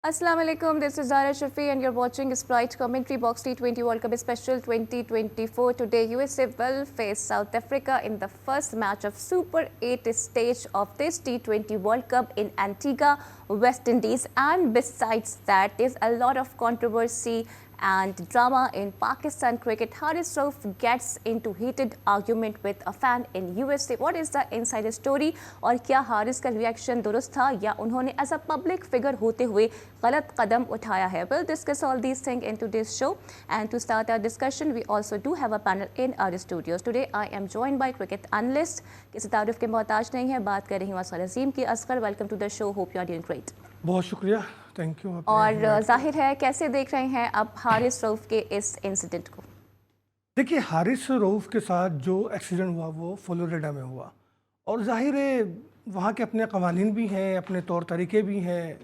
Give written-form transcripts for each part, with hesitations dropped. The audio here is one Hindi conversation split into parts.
Assalamu alaikum, this is Zara Shafi and you're watching Sprite Commentary Box T20 World Cup Special 2024. Today USA will face South Africa in the first match of Super 8 stage of this T20 World Cup in Antigua, West Indies. And besides that, there's a lot of controversy and drama in Pakistan cricket. Haris Rauf gets into heated argument with a fan in USA. What is the insider story? और क्या हारिस का रिएक्शन दुरुस्त था या उन्होंने एज अ पब्लिक फिगर होते हुए गलत कदम उठाया है? We'll discuss all these things in today's show. And to start our discussion, we also do have a panel in our studios. Today I am joined by cricket analyst. किसी तारुफ के मोहताज नहीं है, बात कर रही हूँ असगर अजीम की. Asghar, welcome to the show. Hope you are doing great. बहुत शुक्रिया, थैंक यू. और जाहिर है कैसे देख रहे हैं अब हारिस रऊफ के इस इंसिडेंट को? देखिए, हारिस रऊफ के साथ जो एक्सीडेंट हुआ वो फ्लोरिडा में हुआ और जाहिर है वहाँ के अपने कवानीन भी हैं, अपने तौर तरीके भी हैं.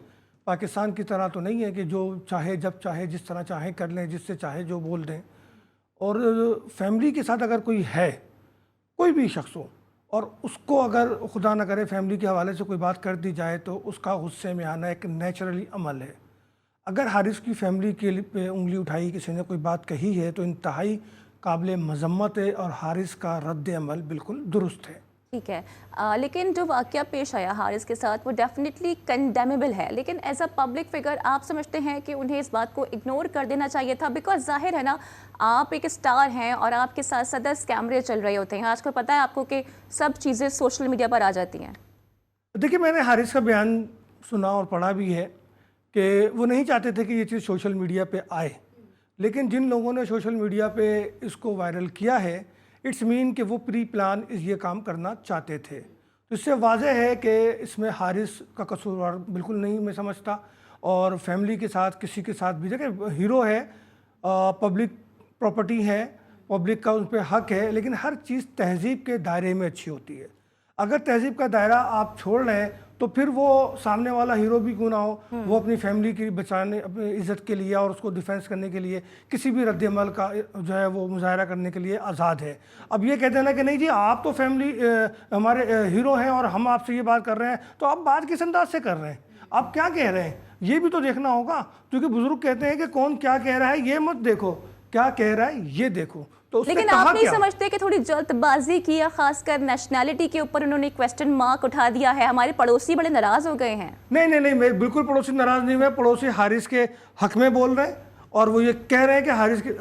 पाकिस्तान की तरह तो नहीं है कि जो चाहे जब चाहे जिस तरह चाहे कर लें, जिससे चाहे जो बोल दें. और फैमिली के साथ अगर कोई है, कोई भी शख्स हो, और उसको अगर खुदा न करे फैमिली के हवाले से कोई बात कर दी जाए तो उसका गुस्से में आना एक नेचुरली अमल है. अगर हारिस की फैमिली के पे उंगली उठाई, किसी ने कोई बात कही है तो इंतहाई काबिल मजम्मत है और हारिस का रद्द अमल बिल्कुल दुरुस्त है. ठीक है, लेकिन जो वाक़या पेश आया हारिस के साथ वो डेफिनेटली कंडेमेबल है. लेकिन एज अ पब्लिक फिगर आप समझते हैं कि उन्हें इस बात को इग्नोर कर देना चाहिए था? बिकॉज जाहिर है ना, आप एक स्टार हैं और आपके साथ सदस कैमरे चल रहे होते हैं. आजकल पता है आपको कि सब चीज़ें सोशल मीडिया पर आ जाती हैं. देखिए, मैंने हारिस का बयान सुना और पढ़ा भी है कि वो नहीं चाहते थे कि ये चीज़ सोशल मीडिया पे आए, लेकिन जिन लोगों ने सोशल मीडिया पे इसको वायरल किया है, इट्स मीन कि वो प्री प्लान ये काम करना चाहते थे. तो इससे वाजह है कि इसमें हारिस का कसूरवार बिल्कुल नहीं मैं समझता. और फैमिली के साथ किसी के साथ भी, देखिए हीरो है, पब्लिक प्रॉपर्टी है, पब्लिक का उन पर हक है, लेकिन हर चीज़ तहज़ीब के दायरे में अच्छी होती है. अगर तहज़ीब का दायरा आप छोड़ रहे हैं तो फिर वो सामने वाला हीरो भी क्यों ना हो, वो अपनी फैमिली की बचाने, अपनी इज़्ज़त के लिए और उसको डिफेंस करने के लिए किसी भी रद्द अमल का जो है वो मुजाहरा करने के लिए आज़ाद है. अब ये कहते हैं ना कि नहीं जी आप तो फैमिली हमारे हीरो हैं और हम आपसे ये बात कर रहे हैं, तो आप बात किस अंदाज से कर रहे हैं, आप क्या कह रहे हैं, ये भी तो देखना होगा. क्योंकि बुजुर्ग कहते हैं कि कौन क्या कह रहा है ये मत देखो, क्या कह रहा है ये देखो. तो लेकिन आप नहीं समझते कि थोड़ी जल्दबाजी की है, खासकर नेशनैलिटी के ऊपर उन्होंने क्वेश्चन मार्क उठा दिया है? हमारे पड़ोसी बड़े नाराज हो गए हैं. नहीं, मैं बिल्कुल पड़ोसी नाराज नहीं हुए. पड़ोसी हारिस के हक में बोल रहे हैं और वो ये कह रहे हैं कि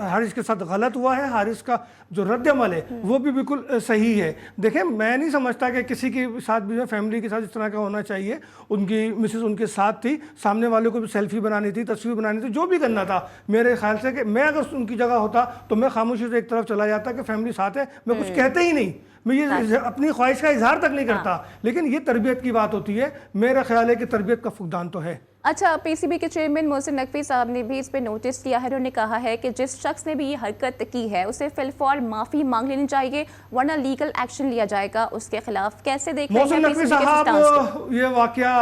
हारिस के साथ गलत हुआ है. हारिस का जो रद्द अमल है वो भी बिल्कुल सही है. देखें, मैं नहीं समझता कि किसी के साथ भी, फैमिली के साथ इस तरह का होना चाहिए. उनकी मिसेस उनके साथ थी, सामने वाले को भी सेल्फी बनानी थी, तस्वीर बनानी थी, जो भी करना था. मेरे ख्याल से कि मैं अगर उनकी जगह होता तो मैं खामोशी से एक तरफ चला जाता कि फैमिली साथ है, मैं कुछ कहते ही नहीं, मैं ये अपनी ख्वाहिश का इजहार तक नहीं करता. लेकिन ये तरबियत की बात होती है. मेरा ख्याल है कि तरबियत का फुकदान तो है. अच्छा, पीसीबी के चेयरमैन मोहसिन नकवी साहब ने भी इस पे नोटिस किया है. उन्होंने कहा है कि जिस शख्स ने भी ये हरकत की है उसे फिलफौर माफ़ी मांग लेनी चाहिए, वरना लीगल एक्शन लिया जाएगा उसके खिलाफ. कैसे देख रहे हैं मोहसिन नकवी साहब, ये वाकया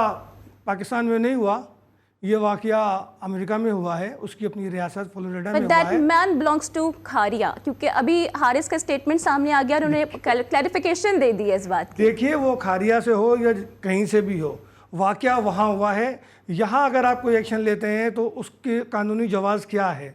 पाकिस्तान में नहीं हुआ, ये वाकया अमेरिका में हुआ है, उसकी अपनी रियासत फ्लोरिडा में हुआ है. मैन बिलोंग्स टू खारिया, क्योंकि अभी हारिस का स्टेटमेंट सामने आ गया, उन्होंने क्लैरिफिकेशन दे दी है इस बात की. देखिए, वो खारिया से हो या कहीं से भी हो, वाकया वहाँ हुआ है. यहाँ अगर आप कोई एक्शन लेते हैं तो उसके कानूनी जवाज़ क्या है?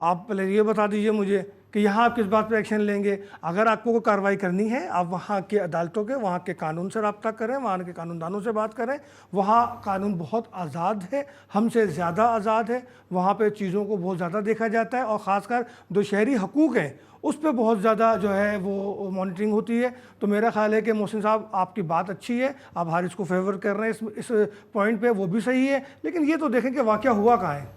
आप पहले ये बता दीजिए मुझे कि यहाँ आप किस बात पर एक्शन लेंगे. अगर आपको कोई कार्रवाई करनी है, आप वहाँ के अदालतों के, वहाँ के कानून से रब्ता करें, वहाँ के कानूनदानों से बात करें. वहाँ कानून बहुत आज़ाद है, हमसे ज़्यादा आज़ाद है. वहाँ पे चीज़ों को बहुत ज़्यादा देखा जाता है और ख़ासकर जो शहरी हकूक़ हैं उस पर बहुत ज़्यादा जो है वो मॉनिटरिंग होती है. तो मेरा ख्याल है कि मोहसिन साहब, आपकी बात अच्छी है, आप हारिस को फेवर कर रहे हैं इस पॉइंट पे, वो भी सही है. लेकिन ये तो देखें कि वाक़या हुआ कहाँ है.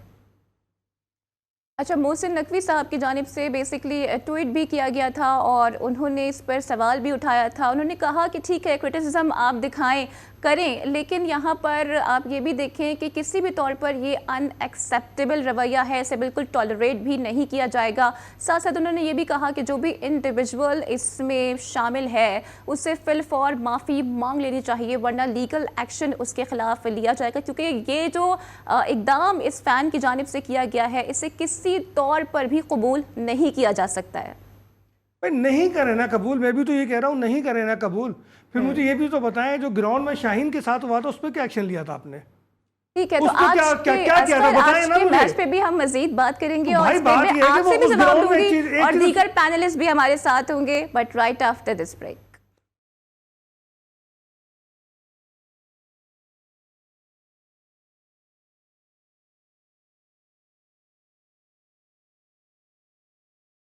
अच्छा, मोहसिन नकवी साहब की जानिब से बेसिकली ट्वीट भी किया गया था और उन्होंने इस पर सवाल भी उठाया था. उन्होंने कहा कि ठीक है, क्रिटिसिज्म आप दिखाएं, करें, लेकिन यहाँ पर आप ये भी देखें कि किसी भी तौर पर ये अनएक्सेप्टेबल रवैया है, इसे बिल्कुल टॉलरेट भी नहीं किया जाएगा. साथ साथ उन्होंने ये भी कहा कि जो भी इंडिविजुअल इसमें शामिल है उसे फिलफौर माफ़ी मांग लेनी चाहिए, वरना लीगल एक्शन उसके खिलाफ लिया जाएगा. क्योंकि ये जो इक़दाम इस फ़ैन की जानिब से किया गया है, इसे किसी तौर पर भी कबूल नहीं किया जा सकता है. नहीं करें ना कबूल, मैं भी तो ये कह रहा हूँ, नहीं करें ना कबूल. फिर मुझे ये भी तो बताएं, जो ग्राउंड में शाहीन के साथ हुआ था उस पर क्या एक्शन लिया था आपने? ठीक है, तो उसको आज क्या क्या के किया था बताएं ना मुझे। मैच पे भी हम मजीद बात करेंगे तो और भाई इस पे बात मैं ये है कि आपसे वो भी उस जवाब ग्राउंड में दूंगी और दीगर पैनलिस्ट भी हमारे साथ होंगे, but right after this break.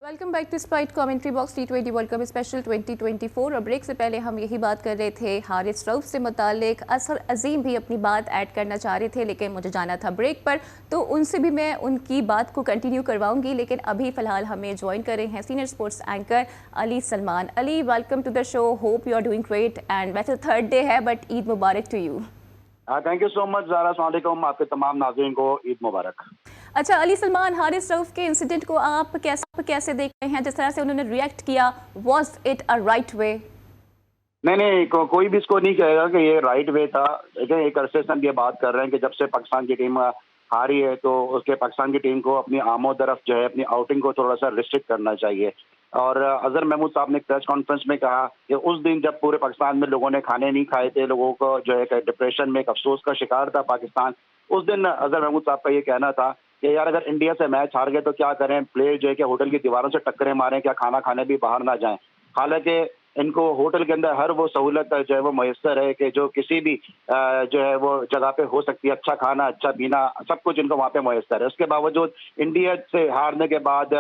Welcome back to Sprite commentary box T20 world cup special 2024। और ब्रेक से पहले हम यही बात कर रहे थे हारिस रऊफ से मुतालिक। असर अजीम भी अपनी बात ऐड करना चाह रहे थे, लेकिन मुझे जाना था ब्रेक पर, तो उनसे भी मैं उनकी बात को कंटिन्यू करवाऊंगी। लेकिन अभी फ़िलहाल हमें ज्वाइन कर रहे हैं senior sports anchor Ali Salman. Ali, welcome to the show, hope you are doing great and वैसे थर्ड डे है बट ईद मुबारक to you. Thank you so much Zara, अस्सलाम वालेकुम, आपके तमाम नाज़रीन को ईद मुबारक। अच्छा अली सलमान, हारिस रऊफ के इंसिडेंट को आप कैसे देख रहे हैं, जिस तरह से उन्होंने रिएक्ट किया, was it a right way? नहीं, कोई भी इसको नहीं कहेगा कि ये राइट वे था। देखिए, एक अरसे से हम ये बात कर रहे हैं कि जब से पाकिस्तान की टीम हारी है तो उसके पाकिस्तान की टीम को अपनी आमोदरफ जो है, अपनी आउटिंग को थोड़ा सा रिस्ट्रिक्ट करना चाहिए। और अजहर महमूद साहब ने प्रेस कॉन्फ्रेंस में कहा कि उस दिन जब पूरे पाकिस्तान में लोगों ने खाने नहीं खाए थे, लोगों को जो है डिप्रेशन में, एक अफसोस का शिकार था पाकिस्तान, उस दिन अजहर महमूद साहब का ये कहना था कि यार अगर इंडिया से मैच हार गए तो क्या करें, प्लेयर जो है कि होटल की दीवारों से टक्करें मारें, क्या खाना खाने भी बाहर ना जाएं। हालांकि इनको होटल के अंदर हर वो सहूलत जो है वो मैसर है कि जो किसी भी जो है वो जगह पे हो सकती है। अच्छा खाना, अच्छा पीना, सब कुछ इनको वहाँ पे मैसर है। उसके बावजूद इंडिया से हारने के बाद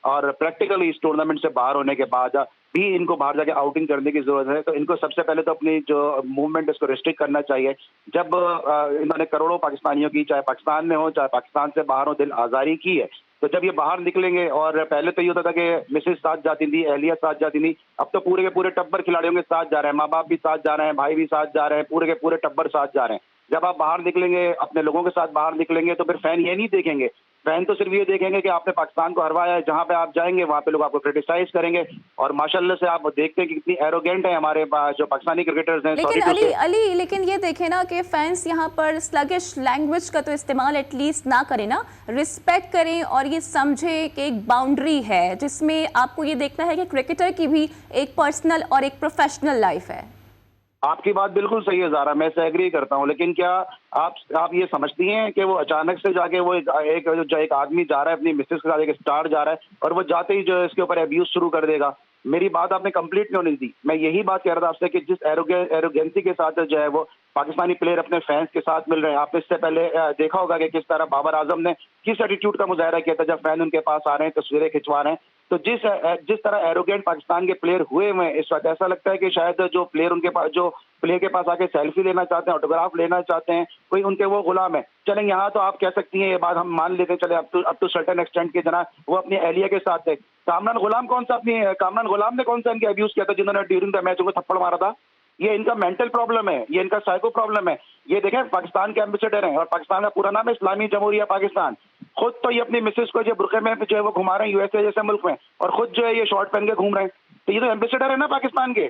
और प्रैक्टिकली इस टूर्नामेंट से बाहर होने के बाद भी इनको बाहर जाके आउटिंग करने की जरूरत है। तो इनको सबसे पहले तो अपनी जो मूवमेंट इसको रिस्ट्रिक्ट करना चाहिए। जब इन्होंने करोड़ों पाकिस्तानियों की, चाहे पाकिस्तान में हो चाहे पाकिस्तान से बाहर हो, दिल आजारी की है, तो जब ये बाहर निकलेंगे, और पहले तो ये होता था कि मिसेज साथ जाती थी, अहलिया साथ जाती थी, अब तो पूरे के पूरे टब्बर खिलाड़ियों के साथ जा रहे हैं, माँ बाप भी साथ जा रहे हैं, भाई भी साथ जा रहे हैं, पूरे के पूरे टब्बर साथ जा रहे हैं। जब आप बाहर निकलेंगे, अपने लोगों के साथ बाहर निकलेंगे, तो फिर फैन ये नहीं देखेंगे, फैन तो सिर्फ ये देखेंगे कि आपने पाकिस्तान को हरवाया है। जहां पे आप जाएंगे वहां पे लोग आपको क्रिटिसाइज करेंगे। और माशाल्लाह से आप देखते हैं कि कितनी एरोगेंट है हमारे जो पाकिस्तानी क्रिकेटर्स हैं। लेकिन अली लेकिन ये देखें ना कि फैंस यहाँ पर स्लगिश लैंग्वेज का तो इस्तेमाल एटलीस्ट ना करें ना, रिस्पेक्ट करें और ये समझें कि एक बाउंड्री है जिसमें आपको ये देखना है कि क्रिकेटर की भी एक पर्सनल और एक प्रोफेशनल लाइफ है। आपकी बात बिल्कुल सही है ज़ारा, मैं इससे एग्री करता हूँ, लेकिन क्या आप ये समझती हैं कि वो अचानक से जाके वो एक आदमी जा रहा है अपनी मिसेस के साथ, एक स्टार जा रहा है, और वो जाते ही जो है इसके ऊपर अब्यूज शुरू कर देगा? मेरी बात आपने कंप्लीट क्यों नहीं दी? मैं यही बात कह रहा था आपसे कि जिस एरोगेंसी के साथ जो है वो पाकिस्तानी प्लेयर अपने फैंस के साथ मिल रहे हैं। आपने इससे पहले देखा होगा कि किस तरह बाबर आजम ने किस एटीट्यूड का मुजाहरा किया था जब फैन उनके पास आ रहे हैं, तस्वीरें खिंचवा रहे हैं। तो जिस तरह एरोगेंट पाकिस्तान के प्लेयर हुए हैं इस वक्त, ऐसा लगता है कि शायद जो प्लेयर के पास आके सेल्फी लेना चाहते हैं, ऑटोग्राफ लेना चाहते हैं, कोई उनके वो गुलाम है। चलें, यहाँ तो आप कह सकती हैं, ये बात हम मान लेते हैं, चले अप टू सर्टेन एक्सटेंट के जना वो अपनी एहलिया के साथ थे। कामरान गुलाम ने कौन सा इनके अब्यूज किया था जिन्होंने ड्यूरिंग द मैच उनको थप्पड़ मारा था? ये इनका मेंटल प्रॉब्लम है, ये इनका साइको प्रॉब्लम है। ये देखें, पाकिस्तान के एम्बेसडर हैं और पाकिस्तान का पूरा नाम है इस्लामी जमहूरिया पाकिस्तान। खुद तो ये अपनी मिसेस को जो बुरखे में जो है वो घुमा रहे हैं यूएसए जैसे मुल्क में, और खुद जो है ये शॉर्ट पहन के घूम रहे हैं। तो ये तो एम्बेसडर है ना पाकिस्तान के।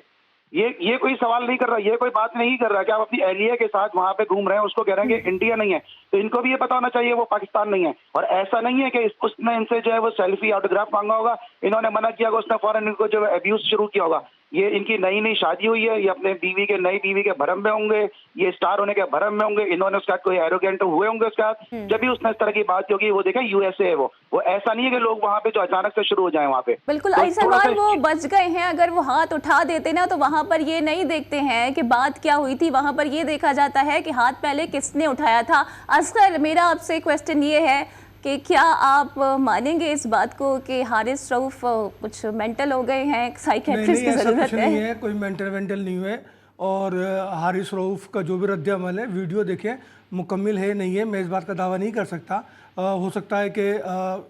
ये कोई सवाल नहीं कर रहा, ये कोई बात नहीं कर रहा कि आप अपनी एहलिया के साथ वहां पे घूम रहे हैं, उसको कह रहे हैं कि इंडिया नहीं है। तो इनको भी ये पता होना चाहिए वो पाकिस्तान नहीं है। और ऐसा नहीं है कि उसने इनसे जो है वो सेल्फी ऑटोग्राफ मांगा होगा, इन्होंने मना किया होगा, उसने फौरन इनको जो है अब्यूज शुरू किया होगा। ये इनकी नई शादी हुई है, ये अपने नई बीवी के भरम में होंगे, ये स्टार होने के भरम में होंगे, इन्होंने उसका कोई एरोगेंट हुए होंगे उसके साथ। जब भी उसने इस तरह की बात होगी, वो देखें यूएसए है वो ऐसा नहीं है कि लोग वहां पे जो अचानक से शुरू हो जाए वहां पे। बिल्कुल तो सलमान, वो बच गए हैं। अगर वो हाथ उठा देते ना तो वहां पर ये नहीं देखते हैं कि बात क्या हुई थी, वहां पर ये देखा जाता है कि हाथ पहले किसने उठाया था। असगर, मेरा आपसे क्वेश्चन ये है कि क्या आप मानेंगे इस बात को कि हारिस रऊफ कुछ मेंटल हो गए हैं, साइकियाट्रिस्ट की ज़रूरत है? नहीं है, कोई मेंटल नहीं हुए। और हारिस रऊफ का जो भी रद्द-ए-अमल है, वीडियो देखें, मुकम्मल है नहीं है, मैं इस बात का दावा नहीं कर सकता। हो सकता है कि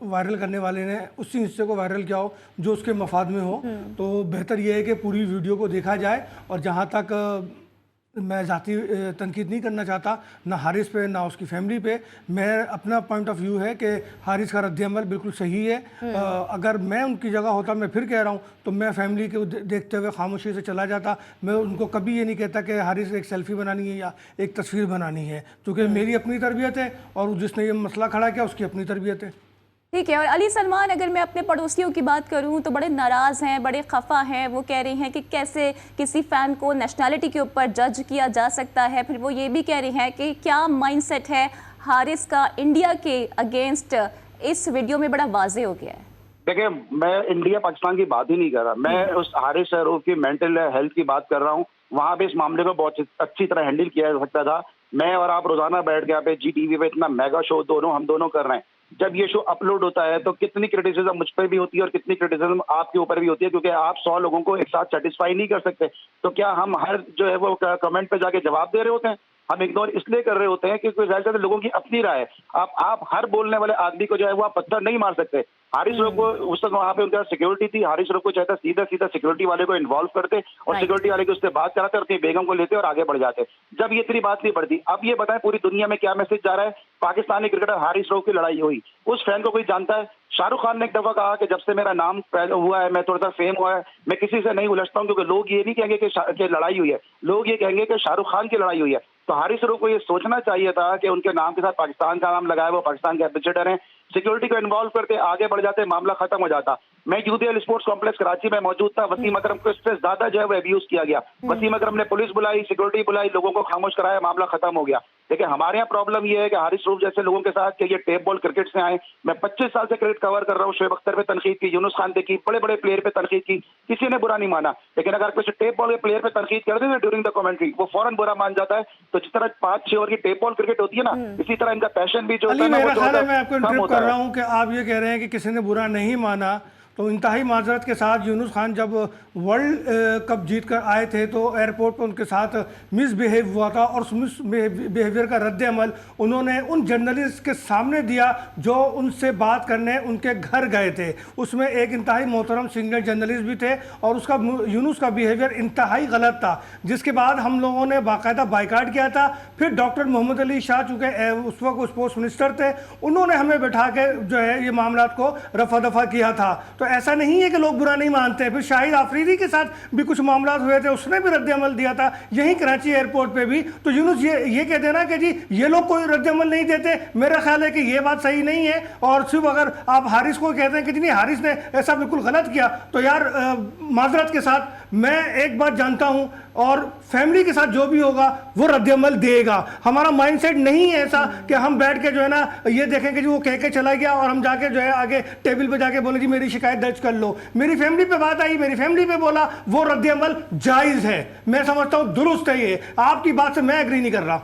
वायरल करने वाले ने उसी हिस्से को वायरल किया हो जो उसके मफाद में हो। तो बेहतर यह है कि पूरी वीडियो को देखा जाए। और जहाँ तक मैं ज़ाती तनकीद नहीं करना चाहता, ना हारिस पे ना उसकी फैमिली पे, मैं अपना पॉइंट ऑफ व्यू है कि हारिस का रद्द-ए-अमल बिल्कुल सही है। अगर मैं उनकी जगह होता, मैं फिर कह रहा हूँ, तो मैं फैमिली को देखते हुए खामोशी से चला जाता। मैं उनको कभी ये नहीं कहता कि हारिस एक सेल्फी बनानी है या एक तस्वीर बनानी है, क्योंकि मेरी अपनी तरबियत है और जिसने ये मसला खड़ा किया उसकी अपनी तरबियत है। ठीक है। और अली सलमान, अगर मैं अपने पड़ोसियों की बात करूं तो बड़े नाराज़ हैं, बड़े खफा हैं। वो कह रही हैं कि कैसे किसी फ़ैन को नेशनैलिटी के ऊपर जज किया जा सकता है। फिर वो ये भी कह रही हैं कि क्या माइंडसेट है हारिस का इंडिया के अगेंस्ट, इस वीडियो में बड़ा वाज़े हो गया है। देखिए, मैं इंडिया पाकिस्तान की बात ही नहीं कर रहा, मैं उस हारिस सरूफ की मेंटल हेल्थ की बात कर रहा हूँ। वहां पे इस मामले को बहुत अच्छी तरह हैंडल किया जा सकता था। मैं और आप रोजाना बैठ के यहाँ पे GTV पे इतना मेगा शो हम दोनों कर रहे हैं। जब ये शो अपलोड होता है तो कितनी क्रिटिसिज्म मुझ पर भी होती है और कितनी क्रिटिसिज्म आपके ऊपर भी होती है, क्योंकि आप 100 लोगों को एक साथ सेटिस्फाई नहीं कर सकते। तो क्या हम हर जो है वो कमेंट पे जाके जवाब दे रहे होते हैं? हम इग्नोर इसलिए कर रहे होते हैं क्योंकि ज्यादा लोगों की अपनी राय है। आप हर बोलने वाले आदमी को जो है वो आप पत्थर नहीं मार सकते। हारिस सरूफ को उस वक्त वहां पे उनका सिक्योरिटी थी, हारिस सरूफ को चाहता सीधा सीधा सिक्योरिटी वाले को इन्वॉल्व करते और सिक्योरिटी वाले को उससे बात कराते और अपनी बेगम को लेते और आगे बढ़ जाते। जब ये इतनी बात नहीं बढ़ती, अब ये बताएं पूरी दुनिया में क्या मैसेज जा रहा है? पाकिस्तानी क्रिकेटर हारिस सरूफ की लड़ाई हुई, उस फैन को कोई जानता है? शाहरुख खान ने एक दफा कहा कि जब से मेरा नाम हुआ है, मैं थोड़ा सा फेम हुआ है, मैं किसी से नहीं उलझता हूं, क्योंकि लोग ये नहीं कहेंगे कि लड़ाई हुई है, लोग ये कहेंगे कि शाहरुख खान की लड़ाई हुई है। तो हारिस सरूफ को ये सोचना चाहिए था कि उनके नाम के साथ पाकिस्तान का नाम लगाया, वो पाकिस्तान के एम्बेसडर हैं, सिक्योरिटी को इन्वॉल्व करते, आगे बढ़ जाते, मामला खत्म हो जाता। मैं UDL स्पोर्ट्स कॉम्प्लेक्स कराची में मौजूद था। वसीम अकरम को इससे ज्यादा जो है वो अब्यूज किया गया। वसीम अकरम ने पुलिस बुलाई, सिक्योरिटी बुलाई, लोगों को खामोश कराया, मामला खत्म हो गया। देखिए, हमारे यहाँ प्रॉब्लम ये है कि हारिस सरूफ जैसे लोगों के साथ कि ये टेप बॉल क्रिकेट से आए। मैं 25 साल से क्रिकेट कवर कर रहा हूँ। शोएब अख्तर पे तनकीद की, यूनुस खान पे की, बड़े बड़े प्लेयर पे तनकीद की, किसी ने बुरा नहीं माना। लेकिन अगर किसी टेप बॉल के प्लेयर पे तनकीद कर देते ड्यूरिंग द कमेंट्री, वो फौरन बुरा मान जाता है। तो जिस तरह 5-6 ओवर की टेप बॉल क्रिकेट होती है ना, इसी तरह इनका पैशन भी जो अली, मेरा ख्याल है, मैं आपको कम इंटरप्ट होता कर है। रहा हूँ कि आप ये कह रहे हैं कि किसी ने बुरा नहीं माना, तो इंतहाई माजरत के साथ यूनुस खान जब वर्ल्ड कप जीत कर आए थे तो एयरपोर्ट पर उनके साथ मिसबिहेव हुआ था और उस मिसबिहेवियर का रद्द अमल उन्होंने उन जर्नलिस्ट के सामने दिया जो उनसे बात करने उनके घर गए थे। उसमें एक इंतहाई मोहतरम सीनियर जर्नलिस्ट भी थे और उसका यूनुस का बिहेवियर इंतहाई गलत था, जिसके बाद हम लोगों ने बाकायदा बाइकाट किया था। फिर डॉक्टर मोहम्मद अली शाह, चूँकि उस वक्त स्पोर्ट्स मिनिस्टर थे, उन्होंने हमें बैठा के जो है ये मामला को रफा दफा किया था। तो ऐसा नहीं है कि लोग बुरा नहीं मानते हैं। फिर शाहिद आफरीदी के साथ भी कुछ मामला हुए थे, उसने भी रद्द अमल दिया था यहीं कराची एयरपोर्ट पे भी। तो यूनुस ये कह देना कि जी ये लोग कोई रद्द अमल नहीं देते, मेरा ख्याल है कि ये बात सही नहीं है। और सिर्फ अगर आप हारिस को कहते हैं कि जी नहीं हारिस ने ऐसा बिल्कुल गलत किया, तो यार माजरत के साथ मैं एक बात जानता हूं और फैमिली के साथ जो भी होगा वो रद्द अमल देगा। हमारा माइंडसेट नहीं है ऐसा कि हम बैठ के जो है ना ये देखें कि जी वो कह के चला गया और हम जाके जो है आगे टेबल पे जाके बोले जी मेरी शिकायत दर्ज कर लो। मेरी फैमिली पे बात आई, मेरी फैमिली पे बोला, वो रद्द अमल जायज है, मैं समझता हूं दुरुस्त है। ये आपकी बात से मैं एग्री नहीं कर रहा।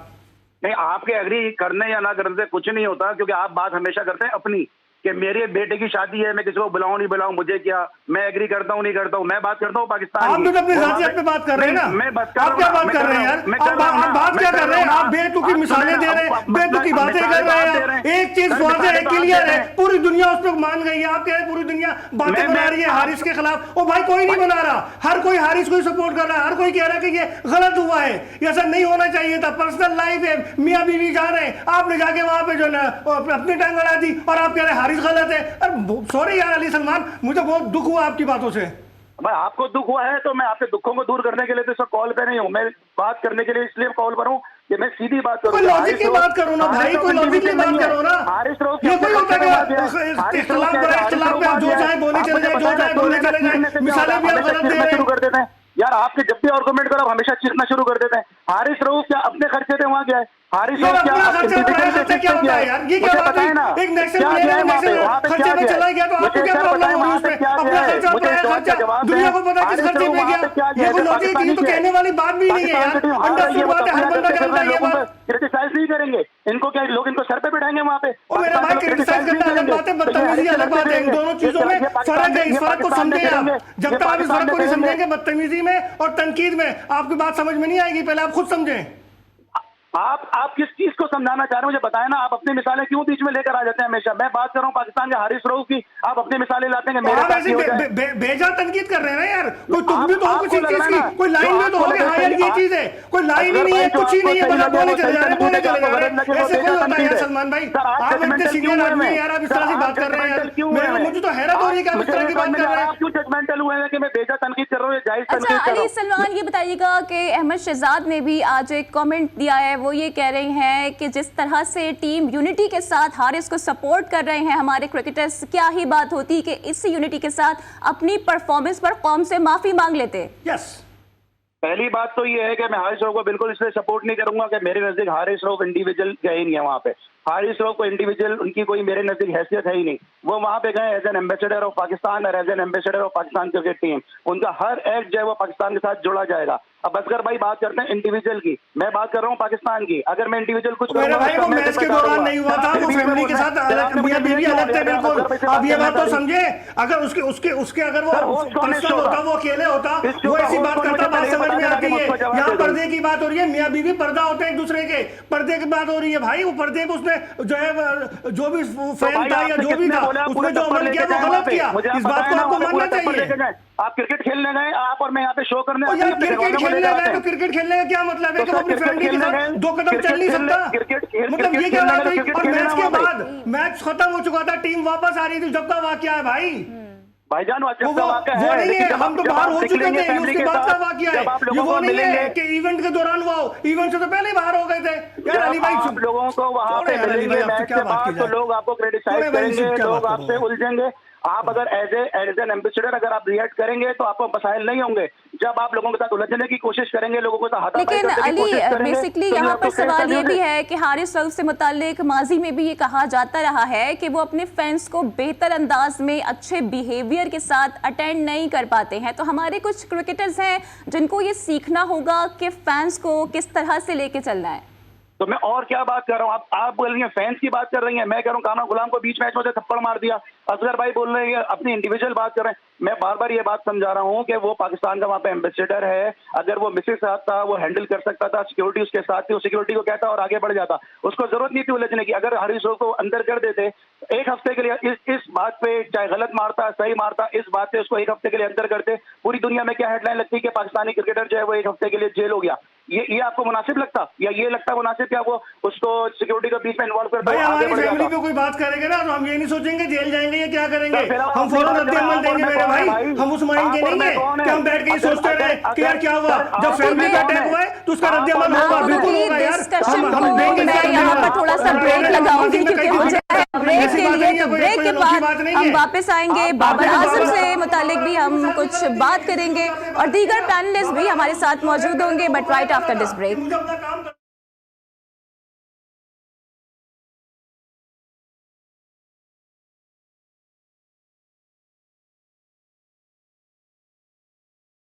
नहीं, आपके एग्री करने या ना करने से कुछ नहीं होता, क्योंकि आप बात हमेशा करते हैं अपनी कि मेरे बेटे की शादी है, मैं किसी को बुलाऊं नहीं बुलाऊं, मुझे क्या, मैं एग्री करता हूं नहीं करता हूं। मैं बात करता हूं पाकिस्तान आप तो अपनी जातियत पे बात कर रहे हैं ना, मैं बात कर आप क्या बात कर रहे हैं यार? आप बात क्या कर रहे हैं? आप बेतुकी मिसालें दे रहे हैं, बेतुकी बातें कर रहे हैं। एक चीज वाज़ेह है, क्लियर है, पूरी दुनिया उस पर मान गई है। आप कह रहे हैं पूरी दुनिया बातें बना रही है हारिस के खिलाफ। ओ भाई, कोई नहीं बना रहा, हर कोई हारिस को ही सपोर्ट कर रहा है, हर कोई कह रहा है कि ये गलत हुआ है, ऐसा नहीं होना चाहिए था, पर्सनल लाइफ है, मियां बीवी जा रहे हैं, आपने जाके वहां पे जो है अपनी टांग अड़ा दी और आप कह रहे हैं हारिस गलत है। सॉरी यार अली सलमान, मुझे बहुत दुख हुआ आपकी बातों से। भाई, आपको दुख हुआ है तो मैं आपके दुखों को दूर करने के लिए तो इस कॉल पे नहीं हूँ, मैं बात करने के लिए इसलिए कॉल पर हूँ कि मैं सीधी बात करूँ। कोई लॉजिक की बात करो ना भाई, कोई लॉजिक की बात करो ना। हारिस सरूफ ये कोई होता है इख्तिलाफ में आप जो चाहे बोले चले जाए, जो चाहे बोले चले जाए, मिसालें भी आप गलत दे रहे शुरू कर देते हैं यार। आपके जब भी आर्गुमेंट करो हमेशा चीखना शुरू कर देते हैं। हारिस सरूफ क्या अपने खर्चे थे वहाँ गया है? हारिस सरूफ क्या क्या होता है यार? ये क्या बात है? एक नेशनल प्लेयर खर्चे में चला गया तो आपको क्या प्रॉब्लम होगी उसमें? अपना खर्चा, खर्चा दुनिया को पता किस खर्चे में गया। ये कोई लॉजिक की तो कहने वाली बात भी नहीं है यार, अंडरस्टूड बात है, हर बंदा जानता है ये बात। क्रिटिसाइज नहीं करेंगे इनको, क्या लोग इनको सर पे बैठाएंगे वहाँ पे? और मेरा भाई, क्रिटिसाइज करना अलग बात है, बदतमीजी अलग बात है। इन दोनों चीजों में फर्क है, इस फर्क को समझें आप। जब तक आप इस फर्क को नहीं समझेंगे, बदतमीजी में और तनकीद में, आपकी बात समझ में नहीं आएगी। पहले आप खुद समझें। आप किस चीज को समझाना चाह रहे हैं मुझे बताएं ना। आप अपनी मिसालें क्यों बीच में लेकर आ जाते हैं हमेशा? मैं बात कर रहा हूँ पाकिस्तान के हारिस सरूफ की, आप अपनी मिसालें लाते हैं मेरे साथ बेजा तनकीद कर रहे हैं ना यार। कोई तुम भी तो हो किसी चीज की, कोई लाइन में तो हो गया। हाँ यार, ये चीज है, कोई लाइन ही नहीं है, कुछ ही नहीं है, बस आप बोले चले जा रहे हैं, बोले चले जा रहे हैं। ऐसे कोई होता है यार सलमान भाई? आप इतने सीनियर आदमी हैं यार, आप इस तरह से बात कर रहे हैं यार। मुझे तो हैरत हो रही है कि आप इस तरह की बात कर रहे हैं। क्यों जजमेंटल हुए हैं कि मैं बेजा तनकीद कर रहा हूँ, जायज तनकीद कर रहा हूँ? अली सलमान, ये बताइएगा कि अहमद शहजाद ने भी आज एक कमेंट दिया है, वो ये कह रहे हैं कि जिस तरह से टीम यूनिटी के साथ हारिस को सपोर्ट कर रहे हैं हमारे क्रिकेटर्स, क्या ही बात होती कि इसी यूनिटी के साथ अपनी परफॉर्मेंस पर कौम से माफी मांग लेते। यस, पहली बात तो ये है कि मैं हारिस राव को बिल्कुल इसलिए सपोर्ट नहीं करूंगा कि मेरे नजदीक हारिस राव इंडिविजुअल गए नहीं है वहाँ पे। हारिस राव को इंडिविजुअल उनकी कोई मेरे नजदीक हैसियत है ही नहीं। वो वहाँ पे गए as an ambassador of Pakistan और as an ambassador of Pakistan cricket team. उनका हर एक्ट जो है वो पाकिस्तान के साथ जोड़ा जाएगा। अब असगर भाई बात करते हैं इंडिविजुअल की, मैं बात कर रहा हूँ पाकिस्तान की। अगर मैं इंडिविजुअल कुछ मेरे भाई वो मैच के दौरान नहीं हुआ था, वो फैमिली के साथ अलग, मियां बीवी अलग थे बिल्कुल। अब ये बात तो समझे, अगर उसके अगर वो पर्सनल होता, वो अकेले होता, वो ऐसी बात करता, बात समझ में आती है। यहाँ पर्दे की बात हो रही है, मियां बीवी पर्दा होते हैं एक दूसरे के, पर्दे की बात हो रही है भाई। वो पर्दे पे उसने जो है जो भी फैन था या जो भी था उसने जो अमल किया वो गलत किया। इस बात को आपको मानना चाहिए। आप क्रिकेट खेलने गए, आप और मैं यहाँ पे शो करने यार क्रिकेट खेलने गए तो क्रिकेट खेलने का क्या मतलब है कि वो अपनी फैमिली के साथ 2 कदम चल नहीं सकता? मतलब ये क्या बात हुई? और मैच के बाद मैच खत्म हो चुका था, टीम वापस आ रही थी, जब का वाकया है भाई। भाईजान वो नहीं है, हम तो बाहर हो चुके थे, ये उसके बाद का वाकया है। ये वो नहीं है कि इवेंट के दौरान वो, इवेंट से तो पहले ही बाहर हो गए थे। यार अली भाई, आप लोगों को वहां पे मिलेंगे मैच के बाद तो लोग आपको क्रिटिसाइज करेंगे, लोग आपसे उलझेंगे। आप अगर एज एन एम्बेसडर अगर आप रिएक्ट करेंगे तो आपको मसाइल नहीं होंगे। जब आप लोगों के साथ उलझने की कोशिश करेंगे, लोगों को लेकिन अली बेसिकली यहाँ पर सवाल ये भी है कि हारिस रऊफ से मुताल्लिक माजी में भी ये कहा जाता रहा है कि वो अपने फैंस को बेहतर अंदाज में अच्छे बिहेवियर के साथ अटेंड नहीं कर पाते हैं। तो हमारे कुछ क्रिकेटर्स हैं जिनको ये सीखना होगा कि फैंस को किस तरह से लेके चलना है। तो मैं और क्या बात कर रहा हूँ, आप बोल रही हैं फैंस की बात कर रही हैं, मैं कह रहा हूँ कामरान गुलाम को बीच मैच में थप्पड़ मार दिया। असगर भाई बोल रहे हैं अपनी इंडिविजुअल बात कर रहे हैं। मैं बार बार ये बात समझा रहा हूँ कि वो पाकिस्तान का वहाँ पे एम्बेसडर है। अगर वो मिसेज साथ था, वो हैंडल कर सकता था, सिक्योरिटी उसके साथ थी, वो सिक्योरिटी को कहता और आगे बढ़ जाता, उसको जरूरत नहीं थी उलझने की। अगर हारिस राव को अंदर कर देते एक हफ्ते के लिए, इस बात पे चाहे गलत मारता सही मारता, इस बात पे उसको एक हफ्ते के लिए अंदर करते, पूरी दुनिया में क्या हेडलाइन लगती कि पाकिस्तानी क्रिकेटर जो है वो एक हफ्ते के लिए जेल हो गया। ये आपको मुनासिब लगता, या ये लगता मुनासिब क्या वो उसको सिक्योरिटी के बीच में इन्वॉल्व करता? भाई हमारी फैमिली पे कोई बात करेंगे ना तो हम ये नहीं सोचेंगे जेल जाएंगे या क्या करेंगे, हम फौरन रद्द-ए-अमल देंगे मेरे भाई। हम उस माइंड के नहीं है कि हम बैठ के सोचते रहे कि यार क्या हुआ, जब फैमिली पे अटैक हुआ है तो उसका रद्द-ए-अमल होगा, बिल्कुल होगा यार। हम देंगे। मैं यहाँ पर थोड़ा सा ब्रेक लगाऊंगी क्योंकि मुझे ब्रेक के लिए, तो ब्रेक के बाद हम वापस आएंगे, बाबर आजम से मुतालिक भी हम कुछ बात करेंगे और दीगर पैनलिस्ट भी हमारे साथ मौजूद होंगे, but right after this break.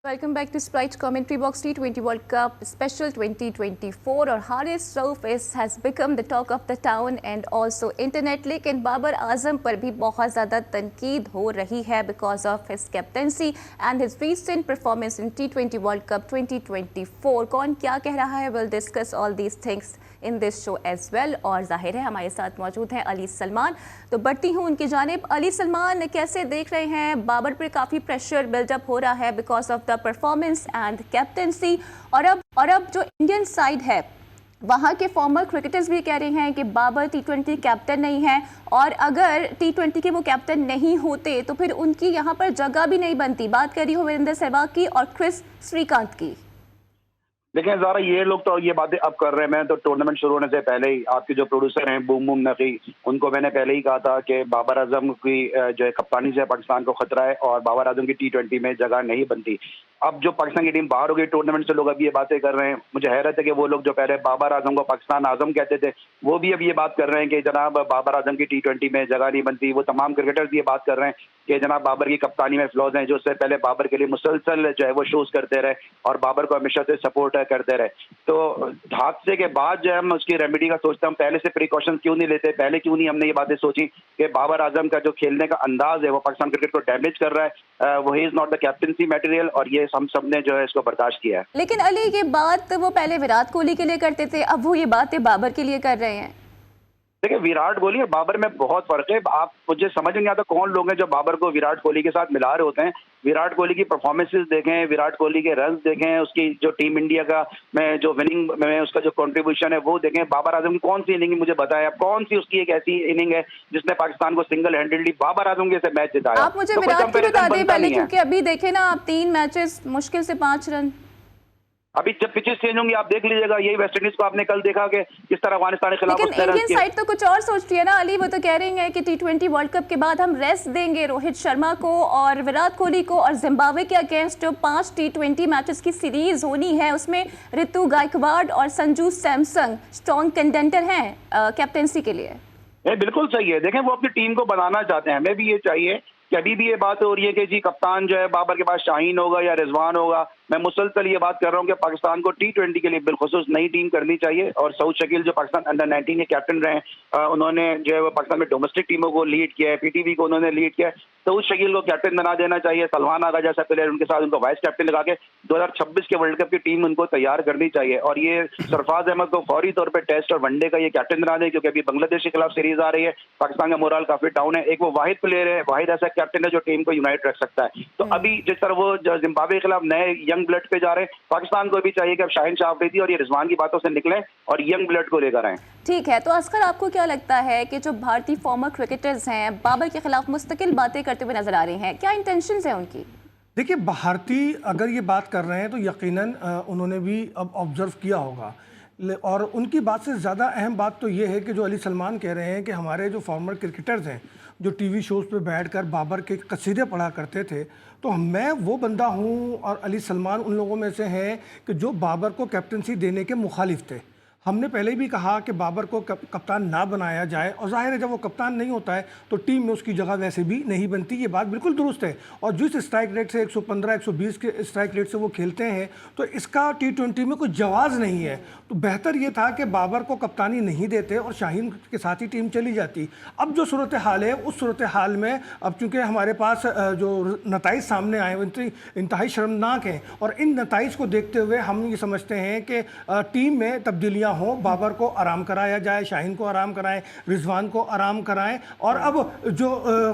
Welcome back to Sprite Commentary Box T20 World Cup Special 2024 और Haris Rauf has become the talk of the town and also internet। लेकिन बाबर आजम पर भी बहुत ज़्यादा तनकीद हो रही है because of his captaincy and his recent performance in T20 World Cup 2024। कौन क्या कह रहा है, we'll discuss all these things in this show as well। और जाहिर है हमारे साथ मौजूद हैं अली सलमान, तो बढ़ती हूँ उनकी जानिब। अली सलमान, कैसे देख रहे हैं, बाबर पर काफ़ी प्रेशर बिल्डअप हो रहा है because of the performance and captaincy, और अब जो इंडियन साइड है वहाँ के फॉर्मर क्रिकेटर्स भी कह रहे हैं कि बाबर T20 कैप्टन नहीं है, और अगर T20 के वो कैप्टन नहीं होते तो फिर उनकी यहाँ पर जगह भी नहीं बनती। बात कर रही हूँ वीरेंद्र सहवाग की और क्रिस श्रीकांत की। देखिए ज़रा ये लोग तो ये बातें अब कर रहे हैं। मैं तो टूर्नामेंट शुरू होने से पहले ही आपके जो प्रोड्यूसर हैं बूम बूम नकी, उनको मैंने पहले ही कहा था कि बाबर आजम की जो है कप्तानी से पाकिस्तान को खतरा है और बाबर आजम की T20 में जगह नहीं बनती। अब जो पाकिस्तान की टीम बाहर हो गई टूर्नामेंट से, लोग अब ये बातें कर रहे हैं। मुझे हैरत है कि वो लोग जो पहले बाबर आजम को पाकिस्तान आजम कहते थे, वो भी अब ये बात कर रहे हैं कि जनाब बाबर आजम की T20 में जगह नहीं बनती। वो तमाम क्रिकेटर्स ये बात कर रहे हैं कि जनाब बाबर की कप्तानी में फ्लॉज हैं, जो उससे पहले बाबर के लिए मुसलसल जो है वो शोज करते रहे और बाबर को हमेशा से सपोर्ट करते रहे। तो हादसे के बाद जो हम उसकी रेमेडी का सोचते हैं, हम पहले से प्रिकॉशन क्यों नहीं लेते, पहले क्यों नहीं हमने ये बातें सोची कि बाबर आजम का जो खेलने का अंदाज है वो पाकिस्तान क्रिकेट को डैमेज कर रहा है, वो he is not the captaincy material, और ये हम सब ने जो है इसको बर्दाश्त किया है। लेकिन अली ये बात वो पहले विराट कोहली के लिए करते थे, अब वो ये बातें बाबर के लिए कर रहे हैं। देखिए विराट कोहली और बाबर में बहुत फर्क है। आप मुझे समझ नहीं आता कौन लोग हैं जो बाबर को विराट कोहली के साथ मिला रहे होते हैं। विराट कोहली की परफॉर्मेंसेस देखें, विराट कोहली के रन्स देखें, उसकी जो टीम इंडिया का में जो विनिंग में उसका जो कंट्रीब्यूशन है वो देखें। बाबर आजम की कौन सी इनिंग मुझे बताया, कौन सी उसकी एक ऐसी इनिंग है जिसने पाकिस्तान को सिंगल हैंडेडली बाबर आजम के से मैच जिताया। आप मुझे विराट की बता दें पहले, क्योंकि अभी देखें ना आप 3 मैचेस मुश्किल से 5 रन। अभी जब पिचेस चेंज होंगी आप देख लीजिएगा, यही वेस्ट इंडीज को आपने कल देखा कि किस तरह अफगानिस्तान के खिलाफ लेकिन इंडियन साइड तो कुछ और सोच रही है ना अली, वो तो कह रही है कि T20 वर्ल्ड कप के बाद हम रेस्ट देंगे रोहित शर्मा को और विराट कोहली को, और जिम्बाब्वे के अगेंस्ट जो 5 T20 मैचेस की सीरीज होनी है उसमें ऋतु गायकवाड़ और संजू सैमसन स्ट्रॉन्ग कंटेंडर हैं कैप्टेंसी के लिए। ये बिल्कुल सही है। देखें वो अपनी टीम को बनाना चाहते हैं, हमें भी ये चाहिए कि अभी भी ये बात हो रही है कि जी कप्तान जो है बाबर के पास शाहीन होगा या रिजवान होगा। मैं मुसलसल ये बात कर रहा हूँ कि पाकिस्तान को T20 के लिए बिलखुसूस नई टीम करनी चाहिए, और सऊद शकील जो पाकिस्तान अंडर 19 के कैप्टन रहे हैं, उन्होंने जो है वो पाकिस्तान में डोमेस्टिक टीमों को लीड किया है, PTV को उन्होंने लीड किया है। सऊद शकील को कैप्टन बना देना चाहिए, सलमान आगा जैसा प्लेयर उनके साथ उनको वाइस कैप्टन लगा के 2026 के वर्ल्ड कप की टीम उनको तैयार करनी चाहिए, और ये सरफराज अहमद को फौरी तौर पर टेस्ट और वनडे का ये कैप्टन बना दें, क्योंकि अभी बांग्लादेश के खिलाफ सीरीज आ रही है, पाकिस्तान का मोरल काफी डाउन है। एक वो वाहिद प्लेयर है, वाहिद ऐसा कैप्टन है जो टीम को यूनाइट रख सकता है। तो अभी जिस तरह वो जिम्बाब्वे के खिलाफ नए यंग ब्लड पे जा रहे हैं, पाकिस्तान को भी चाहिए कि अब शाहीन शाह अफरीदी और ये रिजवान की बातों से निकलें और यंग ब्लड को लेकर आए। ठीक है, तो असगर आपको क्या लगता है कि जो भारतीय फॉर्मर क्रिकेटर्स हैं बाबर के खिलाफ मुस्तकिल बातें करते हुए नजर आ रही हैं, क्या इंटेंशंस हैं उनकी? देखिए, भारतीय अगर ये बात कर रहे हैं तो यकीनन उन्होंने भी अब ऑब्जर्व किया होगा, और उनकी बात से ज़्यादा अहम बात तो ये है कि जो अली सलमान कह रहे हैं कि हमारे जो फॉर्मर क्रिकेटर्स हैं जो टीवी शोज़ पे बैठकर बाबर के कसीदे पढ़ा करते थे, तो मैं वो बंदा हूँ और अली सलमान उन लोगों में से हैं कि जो बाबर को कैप्टनसी देने के मुखालिफ थे। हमने पहले भी कहा कि बाबर को कप्तान ना बनाया जाए, और जाहिर है जब वो कप्तान नहीं होता है तो टीम में उसकी जगह वैसे भी नहीं बनती, ये बात बिल्कुल दुरुस्त है। और जिस स्ट्राइक रेट से 115-120 के स्ट्राइक रेट से वो खेलते हैं तो इसका T20 में कोई जवाज़ नहीं है। तो बेहतर ये था कि बाबर को कप्तानी नहीं देते और शाहीन के साथ ही टीम चली जाती। अब जो सूरत हाल है उस सूरत हाल में अब चूँकि हमारे पास जो नताइज सामने आए वो इंतहाई शर्मनाक हैं, और इन नताइज को देखते हुए हम ये समझते हैं कि टीम में तब्दीलियाँ हो, बाबर को आराम कराया जाए, शाहीन को आराम कराएं, रिजवान को आराम कराएं, और अब जो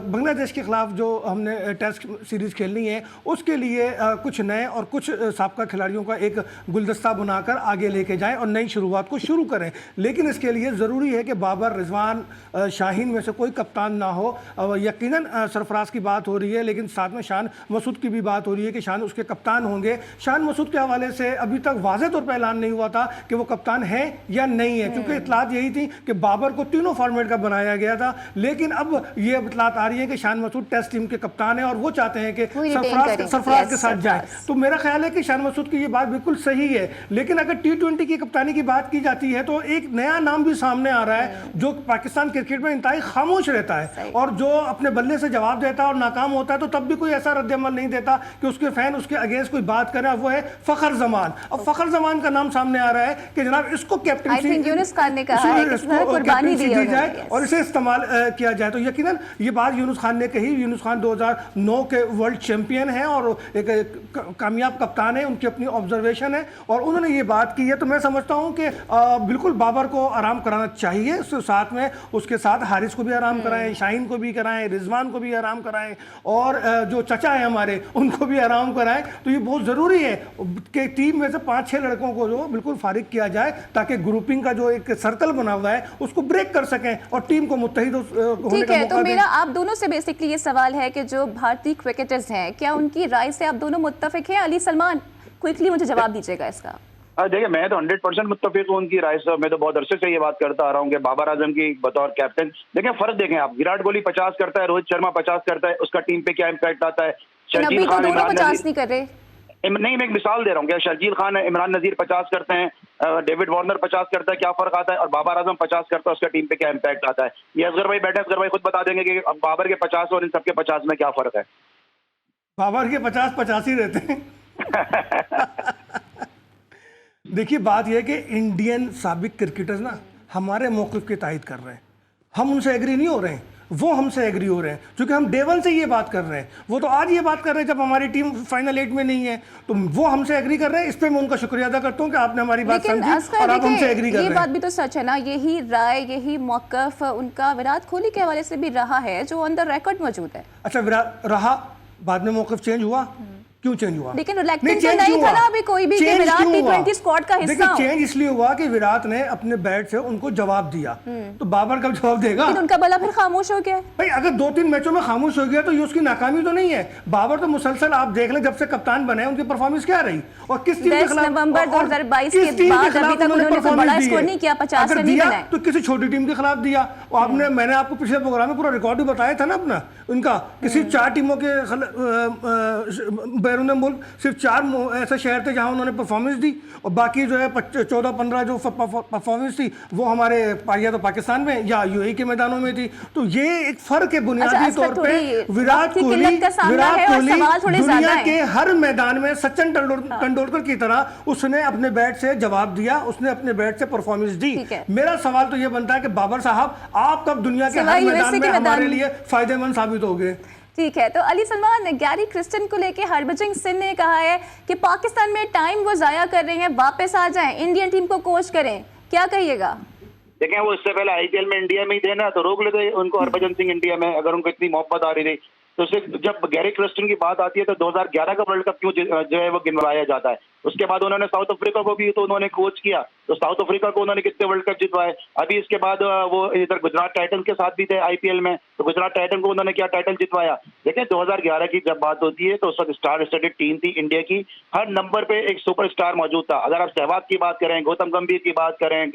बांग्लादेश के खिलाफ जो हमने टेस्ट सीरीज़ खेलनी है उसके लिए कुछ नए और कुछ साबका खिलाड़ियों का एक गुलदस्ता बनाकर आगे लेके जाएं और नई शुरुआत को शुरू करें। लेकिन इसके लिए ज़रूरी है कि बाबर, रिजवान, शाहीन में से कोई कप्तान ना हो। यकीनन सरफराज की बात हो रही है, लेकिन साथ में शान मसूद की भी बात हो रही है कि शान उसके कप्तान होंगे। शान मसूद के हवाले से अभी तक वाज़ेह तौर पर ऐलान नहीं हुआ था कि वो कप्तान है या नहीं है, क्योंकि इतलात यही थी कि बाबर को तीनों फॉर्मेट का बनाया गया था। लेकिन अब ये इतलात आ रही है कि शान मसूद टेस्ट टीम के कप्तान है और वो चाहते हैं कि सरफराज के साथ जाए। तो मेरा ख्याल है कि शान मसूद की ये बात बिल्कुल सही है, लेकिन अगर T20 की कप्तानी की बात की जाती है तो एक नया नाम भी सामने आ रहा है जो पाकिस्तान क्रिकेट में इंतहाई खामोश रहता है, और जो अपने बल्ले से जवाब देता है और नाकाम होता है तो तब भी कोई ऐसा रद्द-ए-अमल नहीं देता कि उसके फैन उसके अगेंस्ट कोई बात करे, वो है फखर जमान। अब फखर जमान का नाम सामने आ रहा है कि जनाब इसको कैप्टनसी यूनुस खान ने कहा है कि कुर्बानी दी जाए और इसे इस्तेमाल किया जाए। तो यकीनन ये बात यूनुस खान ने कही। यूनुस खान 2009 के वर्ल्ड चैंपियन हैं और एक कामयाब कप्तान है, उनकी अपनी ऑब्जर्वेशन है और उन्होंने ये बात की है। तो मैं समझता हूँ कि बिल्कुल बाबर को आराम कराना चाहिए, साथ में उसके साथ हारिस को भी आराम कराएं, शाहीन को भी कराएं, रिजवान को भी आराम कराएं, और जो चचा है हमारे उनको भी आराम कराएं। तो ये बहुत ज़रूरी है कि टीम में से 5-6 लड़कों को जो बिल्कुल फारिग किया जाए ताकि ग्रुपिंग का जो एक सर्कल बना हुआ है उसको ब्रेक कर सकें और टीम को मुत्तहिद होने ठीक है। तो मेरा आप दोनों से बेसिकली ये सवाल है कि जो भारतीय क्रिकेटर्स हैं क्या उनकी राय से आप दोनों मुत्तफिक हैं? अली सलमान, क्विकली मुझे जवाब दीजिएगा इसका। देखिए, मैं तो 100% मुत्तफिक हूँ उनकी राय से। मैं तो बहुत अरसे से ये बात करता आ रहा हूँ कि बाबर आजम की बतौर कैप्टन, देखें फर्क देखें आप, विराट कोहली 50 करता है, रोहित शर्मा 50 करता है, उसका टीम पे क्या इम्पैक्ट आता है। शर्जील खान, दोनों 50 नहीं कर रहे। नहीं, मैं एक मिसाल दे रहा हूँ, क्या शर्जील खान, इमरान नजीर 50 करते हैं, डेविड वार्नर 50 करता है, क्या फर्क आता है, और बाबर आजम 50 करता है, उसका टीम पे क्या इम्पैक्ट आता है। ये असगर भाई बैठे, असगर भाई खुद बता देंगे कि बाबर के 50 और इन सबके 50 में क्या फर्क है। बाबर के 50-50 ही रहते हैं। देखिए, बात यह है कि इंडियन साबिक क्रिकेटर्स ना हमारे मौक़िफ़ की तायद कर रहे हैं, हम उनसे एग्री नहीं हो रहे हैं, वो हमसे एग्री हो रहे हैं, क्योंकि हम डे वन से ये बात कर रहे हैं। वो तो आज ये बात कर रहे हैं जब हमारी टीम फाइनल 8 में नहीं है, तो वो हमसे एग्री कर रहे हैं। इस पे मैं उनका शुक्रिया अदा करता हूँ कि आपने हमारी बात समझी और आप हमसे एग्री कर रहे हैं। ये बात भी तो सच है ना, यही राय, यही मौक़िफ़ उनका विराट कोहली के हवाले से भी रहा है जो ऑन द रिकॉर्ड मौजूद है। अच्छा, विराट रहा, बाद में मौक़िफ़ चेंज हुआ, क्यों चेंज हुआ? लेकिन reluctant तो change नहीं क्यों था हुआ? ना अभी कोई भी कि Change विराट क्यों हुआ? T20 स्क्वाड का हिस्सा देखिए हो। चेंज इसलिए हुआ कि विराट ने अपने बैट से उनको जवाब दिया, तो बाबर कब जवाब देगा? लेकिन उनका बल्ला फिर खामोश हो गया। भाई अगर 2-3 मैचों में खामोश हो गया तो ये उसकी नाकामी तो नहीं है। बाबर तो मुसलसल आप देख लें, जब से कप्तान बने उनकी परफॉर्मेंस क्या रही और किस टीम के 10 खिलाफ, नवंबर और 2022 किस के टीम बाद खिलाफ अभी तक उन्होंने उन्होंने कोई performance बड़ा दी स्कोर है? नहीं किया, 50 अगर रन नहीं दिया बनाए। तो किसी छोटी टीम के खिलाफ दिया। और आपने, मैंने आपको पिछले प्रोग्राम में पूरा रिकॉर्ड भी बताया था ना अपना उनका, किसी 4 टीमों के बैरून मुल्क सिर्फ 4 ऐसे शहर थे जहां उन्होंने परफॉर्मेंस दी, और बाकी जो है 14-15 जो परफॉर्मेंस थी वो हमारे या तो पाकिस्तान में या यूएई के मैदानों में थी। तो ये एक फर्क है बुनियादी तौर पे। विराट कोहली दुनिया के हर मैदान में सचिन तेंदुलकर की तरह उसने अपने बैट से जवाब दिया, उसने अपने बैट से परफॉर्मेंस दी। मेरा सवाल तो ये बनता है कि बाबर साहब आप कब दुनिया के हर मैदान में हमारे लिए फायदेमंद साबित हो गए? ठीक है, तो अली सलमान, गैरी क्रिस्टन को लेके हरभजन सिंह ने कहा है कि पाकिस्तान में टाइम वो जाया कर रहे हैं, वापस आ जाएं, इंडियन टीम को कोच करें, क्या कहिएगा? देखें, वो इससे पहले आईपीएल में इंडिया में ही थे ना, तो रोक लेते उनको हरभजन सिंह इंडिया में, अगर उनको इतनी मोहब्बत आ रही थी तो। जब गैरी क्रिस्टन की बात आती है तो 2011 का वर्ल्ड कप क्यों जो है वो गिनवाया जाता है? उसके बाद उन्होंने साउथ अफ्रीका को भी तो उन्होंने कोच किया, तो साउथ अफ्रीका को उन्होंने कितने वर्ल्ड कप जितवाए। अभी इसके बाद वो इधर गुजरात टाइटंस के साथ भी थे आईपीएल में, तो गुजरात टाइटन को उन्होंने क्या टाइटल जितवाया। देखिए 2011 की जब बात होती है तो उस वक्त स्टार स्टडेड टीम थी इंडिया की, हर नंबर पे एक सुपरस्टार मौजूद था। अगर आप सहवाग की बात करें, गौतम गंभीर की बात करें,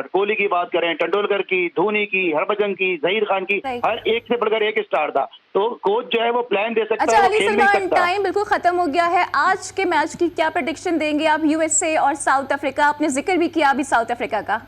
कोहली की बात करें, तेंदुलकर की, धोनी की, हरभजन की, जहीर खान की, हर एक से बढ़कर एक स्टार था। तो कोच जो है वो प्लान दे सकता है, वो खेल नहीं सकता। टाइम बिल्कुल खत्म हो गया है। आज के मैच की क्या प्रेडिक्शन देंगे आप? यूएसए और साउथ अफ्रीका, आपने जिक्र भी किया अभी साउथ अफ्रीका का।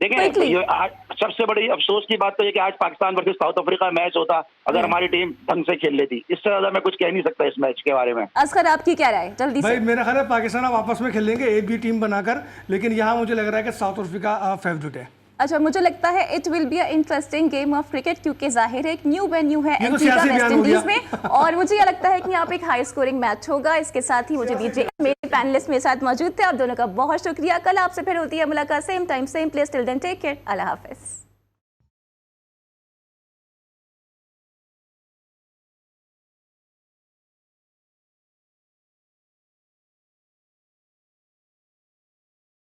देखिए आज सबसे बड़ी अफसोस की बात तो ये कि आज Pakistan versus south Africa match होता, अगर हमारी टीम ढंग से खेल लेती। इससे ज्यादा मैं कुछ कह नहीं सकता इस मैच के बारे में। असगर, आपकी क्या राय जल्दी भाई से? मेरा ख्याल है पाकिस्तान अब आपस में खेलेंगे एक भी टीम बनाकर, लेकिन यहाँ मुझे लग रहा है कि साउथ अफ्रीका फेवरेट है। अच्छा, मुझे लगता है it will be a interesting game of cricket, क्योंकि जाहिर है एक न्यू वेन्यू है एंटीगा वेस्ट इंडीज में, और मुझे ये लगता है कि यहाँ पे एक हाई स्कोरिंग मैच होगा। इसके साथ ही मुझे दीजिए, मेरे पैनलिस्ट मेरे साथ मौजूद थे, आप दोनों का बहुत शुक्रिया। कल आपसे फिर होती है मुलाकात, same time same place, till then take care, अल्लाह हाफिज।